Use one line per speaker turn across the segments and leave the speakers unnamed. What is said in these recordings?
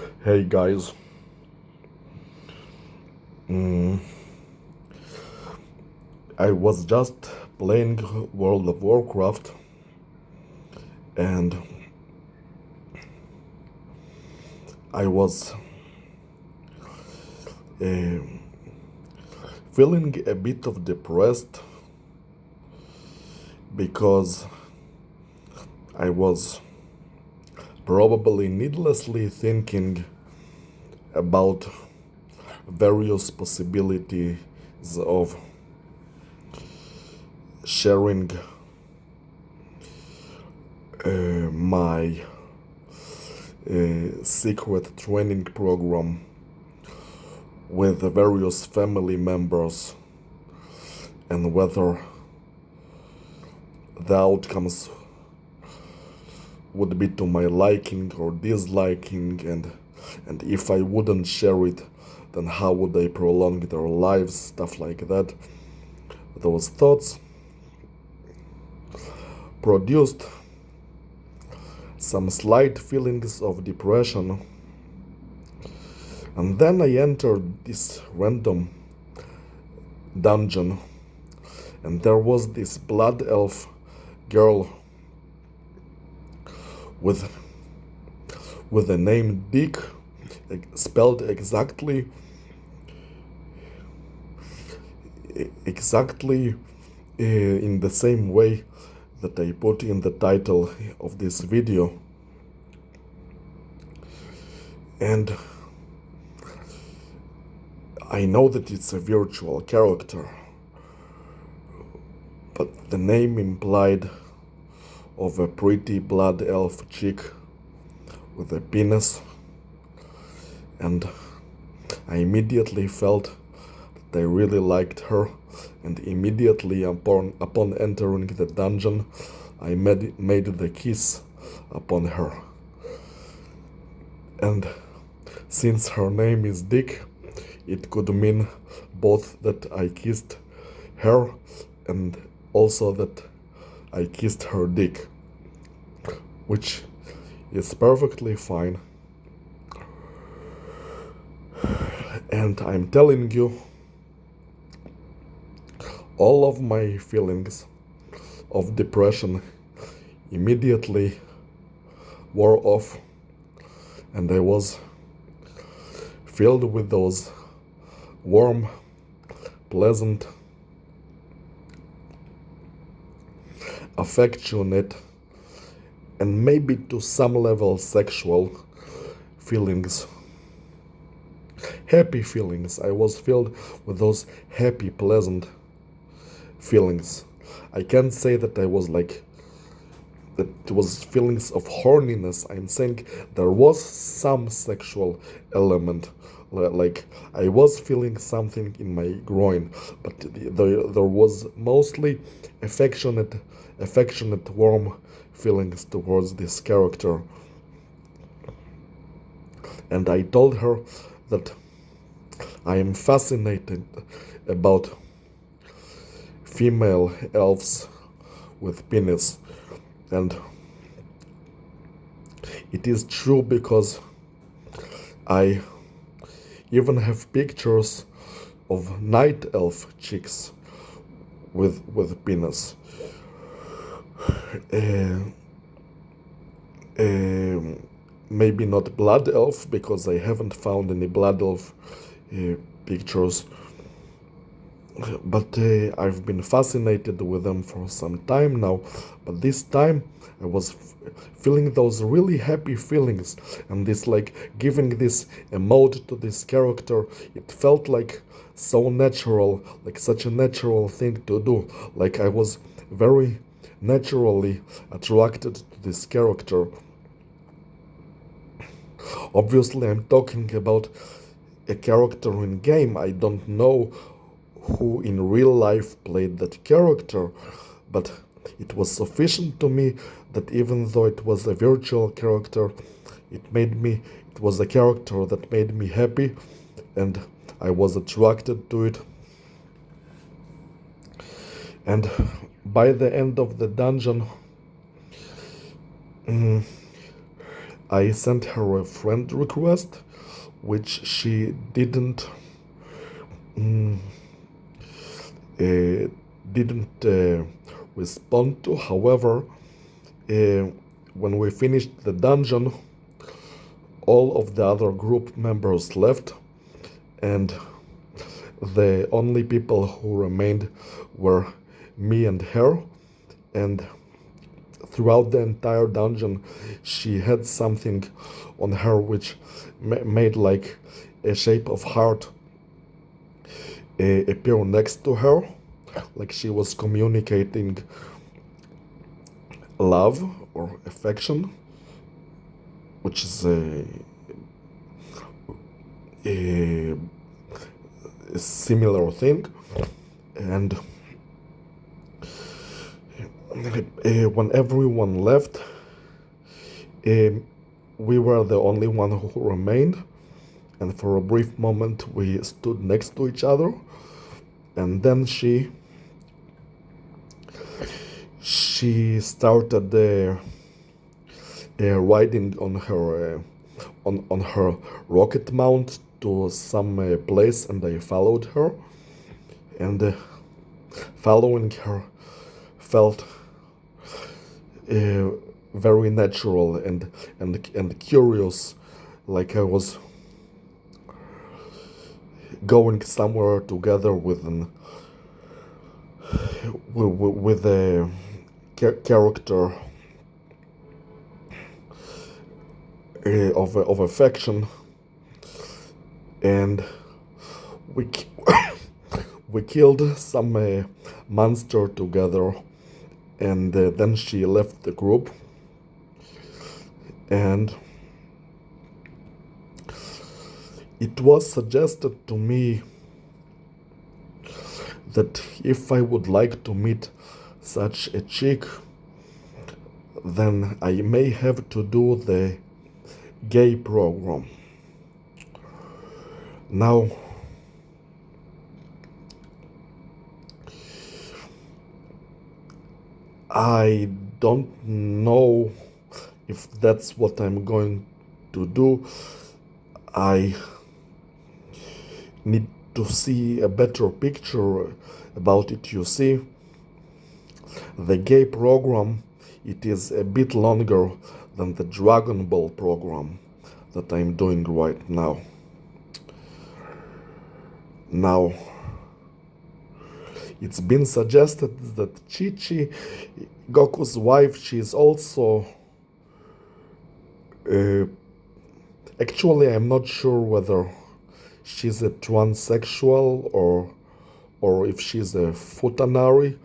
Hey guys, mm, I was just playing World of Warcraft and I was uh, feeling a bit of depressed because I was probably needlessly thinking about various possibilities of sharing my secret training program with the various family members and whether the outcomes would be to my liking or disliking, and if I wouldn't share it, then how would I prolong their lives, stuff like that. Those thoughts produced some slight feelings of depression, and then I entered this random dungeon, and there was this blood elf girl with the name Deeque, spelled exactly in the same way that I put in the title of this video. And I know that it's a virtual character, but the name implied of a pretty blood elf chick with a penis, and I immediately felt that I really liked her, and immediately upon entering the dungeon, I made the kiss upon her. And since her name is Deeque, it could mean both that I kissed her and also that I kissed her dick, which is perfectly fine. And I'm telling you, all of my feelings of depression immediately wore off, and I was filled with those warm, pleasant, affectionate, and maybe to some level sexual feelings. Happy feelings. I was filled with those happy, pleasant feelings. I can't say that I was like that it was feelings of horniness. I'm saying there was some sexual element. Like I was feeling something in my groin, but there was mostly affectionate, warm feelings towards this character. And I told her that I am fascinated about female elves with penis, and it is true because I even have pictures of night elf chicks with penis. Uh, Maybe not blood elf, because I haven't found any blood elf pictures, but I've been fascinated with them for some time now. But this time I was feeling those really happy feelings, and this like giving this emote to this character, it felt like so natural, like such a natural thing to do. Like I was very naturally attracted to this character. Obviously, I'm talking about a character in game. I don't know who in real life played that character, but it was sufficient to me that even though it was a virtual character, it was a character that made me happy, and I was attracted to it. And by the end of the dungeon, I sent her a friend request, which she didn't mm, uh, didn't respond to. However, uh, when we finished the dungeon, all of the other group members left, and the only people who remained were me and her. And throughout the entire dungeon, she had something on her which made like a shape of heart appear next to her, like she was communicating love or affection, which is a similar thing. And when everyone left, we were the only one who remained, and for a brief moment we stood next to each other, and then she started riding on her on her rocket mount to some place, and I followed her, and following her felt very natural and curious, like I was going somewhere together with a character of affection, and we we killed some monster together, and then she left the group, and it was suggested to me that if I would like to meet such a chick, then I may have to do the gay program. Now, I don't know if that's what I'm going to do. I need to see a better picture about it. You see, the gay program, it is a bit longer than the Dragon Ball program that I'm doing right now. Now, it's been suggested that Chi-Chi, Goku's wife, she is also actually, I'm not sure whether she's a transsexual or if she's a futanari,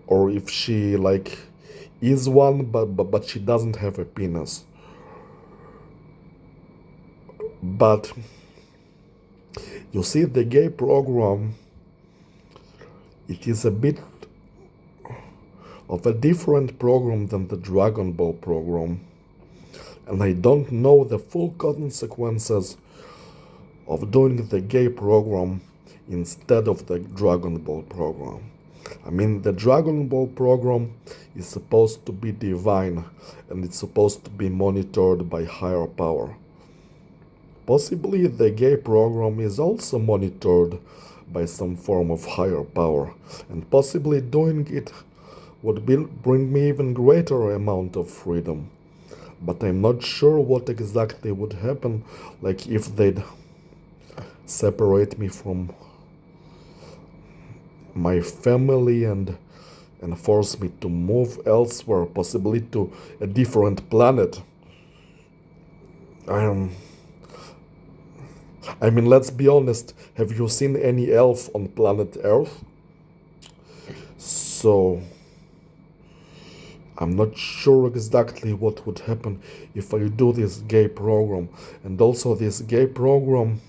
or if she like is one, but she doesn't have a penis. But you see, the gay program, it is a bit of a different program than the Dragon Ball program, and I don't know the full consequences of doing the gay program instead of the Dragon Ball program. I mean, the Dragon Ball program is supposed to be divine, and it's supposed to be monitored by higher power. Possibly the gay program is also monitored by some form of higher power, and possibly doing it would bring me even greater amount of freedom. But I'm not sure what exactly would happen, like if they'd separate me from my family and force me to move elsewhere, possibly to a different planet. I mean, let's be honest, have you seen any elf on planet Earth? So, I'm not sure exactly what would happen if I do this gay program. And also this gay program,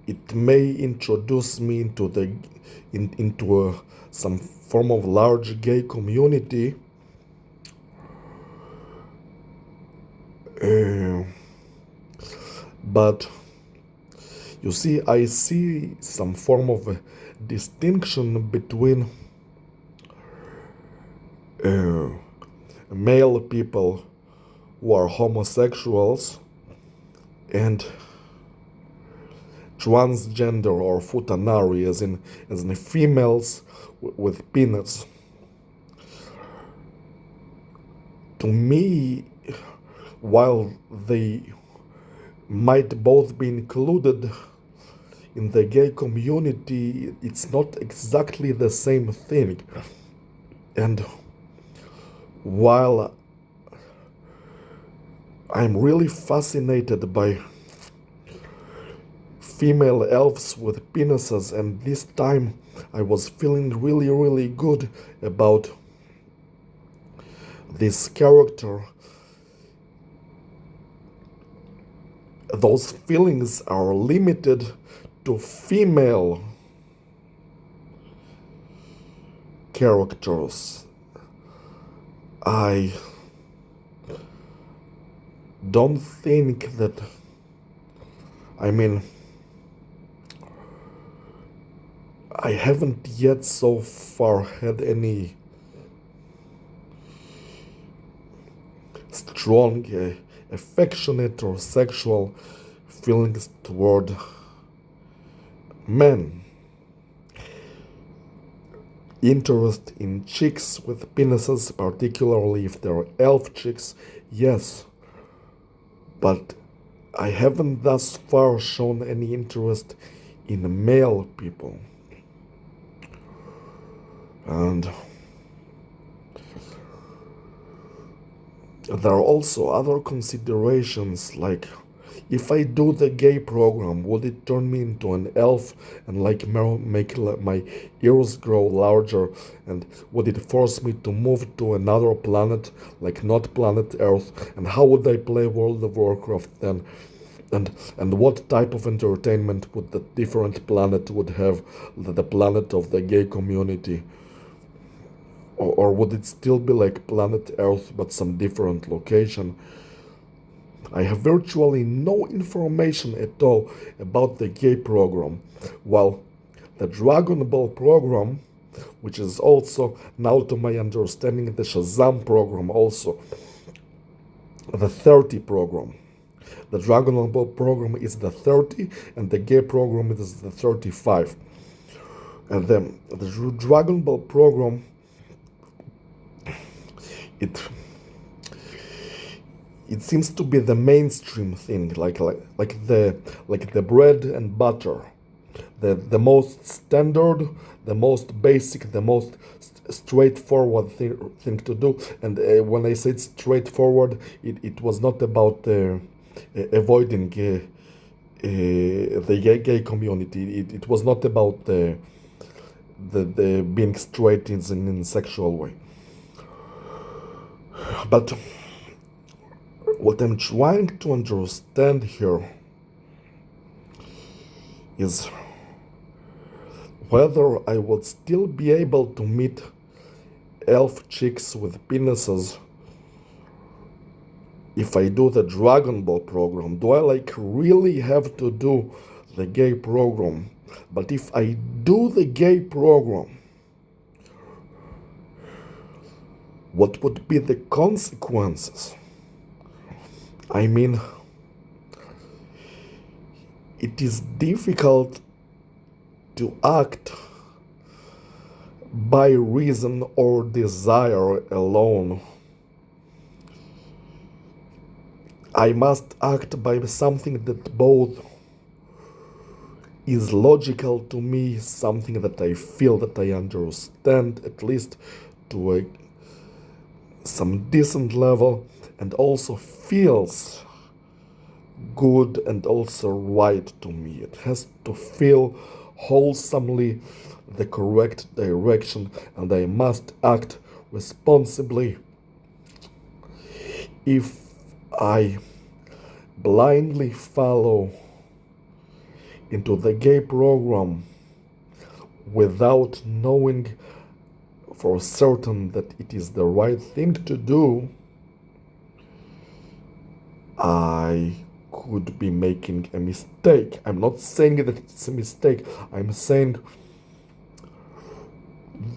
it may introduce me into some form of large gay community, but You see, I see some form of a distinction between uh, male people who are homosexuals and transgender or futanari, as in females with penis. To me, while they might both be included in the gay community, it's not exactly the same thing. And while I'm really fascinated by female elves with penises, and this time I was feeling really, really good about this character. Those feelings are limited to female characters. I don't think that, I mean, I haven't yet so far had any strong, affectionate or sexual feelings toward men. Interest in chicks with penises, particularly if they're elf chicks, yes. But I haven't thus far shown any interest in male people. And there are also other considerations, like if I do the gay program, would it turn me into an elf and make my ears grow larger, and would it force me to move to another planet, like not planet Earth, and how would I play World of Warcraft then? And what type of entertainment would the different planet would have, the planet of the gay community? Or would it still be like planet Earth but some different location? I have virtually no information at all about the gay program, while the Dragon Ball program, which is also, now to my understanding, the Shazam program also, the 30 program. The Dragon Ball program is the 30 and the gay program is the 35. And then the Dragon Ball program, it seems to be the mainstream thing, like the bread and butter, the most standard, the most basic, the most straightforward thing to do. And when I said straightforward, it was not about avoiding the gay community. It was not about the being straight in a sexual way. But what I'm trying to understand here is whether I would still be able to meet elf chicks with penises if I do the Dragon Ball program. Do I really have to do the gay program? But if I do the gay program, what would be the consequences? I mean, it is difficult to act by reason or desire alone. I must act by something that both is logical to me, something that I feel, that I understand, at least to some decent level, and also feels good and also right to me. It has to feel wholesomely the correct direction, and I must act responsibly. If I blindly follow into the gay program without knowing for certain that it is the right thing to do, I could be making a mistake. I'm not saying that it's a mistake. I'm saying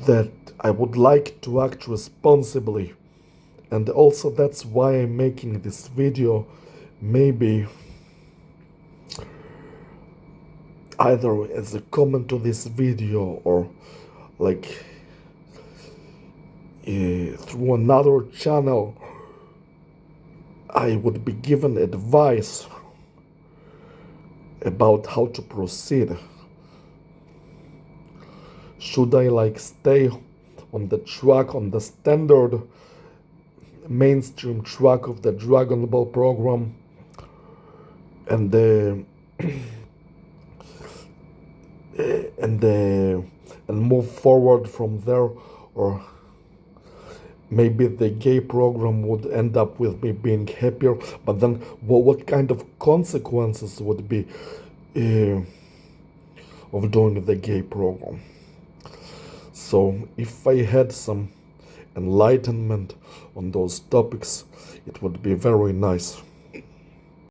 that I would like to act responsibly. And also that's why I'm making this video. Maybe either as a comment to this video or like through another channel, I would be given advice about how to proceed. Should I like stay on the track, on the standard mainstream track of the Dragon Ball program and and move forward from there, or maybe the gay program would end up with me being happier, but then what kind of consequences would be of doing the gay program? So if I had some enlightenment on those topics, it would be very nice.